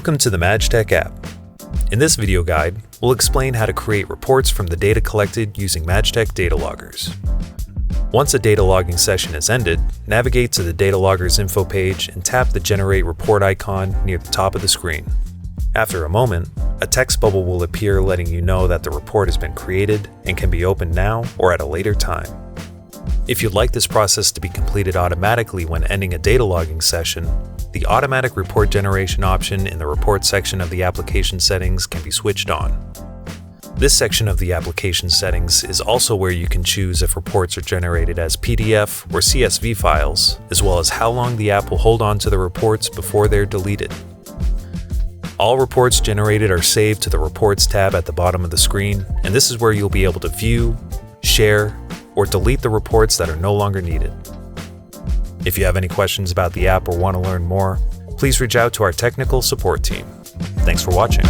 Welcome to the MadgeTech App. In this video guide, we'll explain how to create reports from the data collected using MadgeTech data loggers. Once a data logging session is ended, navigate to the data loggers info page and tap the Generate Report icon near the top of the screen. After a moment, a text bubble will appear letting you know that the report has been created and can be opened now or at a later time. If you'd like this process to be completed automatically when ending a data logging session, the automatic report generation option in the report section of the application settings can be switched on. This section of the application settings is also where you can choose if reports are generated as PDF or CSV files, as well as how long the app will hold on to the reports before they're deleted. All reports generated are saved to the Reports tab at the bottom of the screen, and this is where you'll be able to view, share, or delete the reports that are no longer needed. If you have any questions about the app or want to learn more, please reach out to our technical support team. Thanks for watching.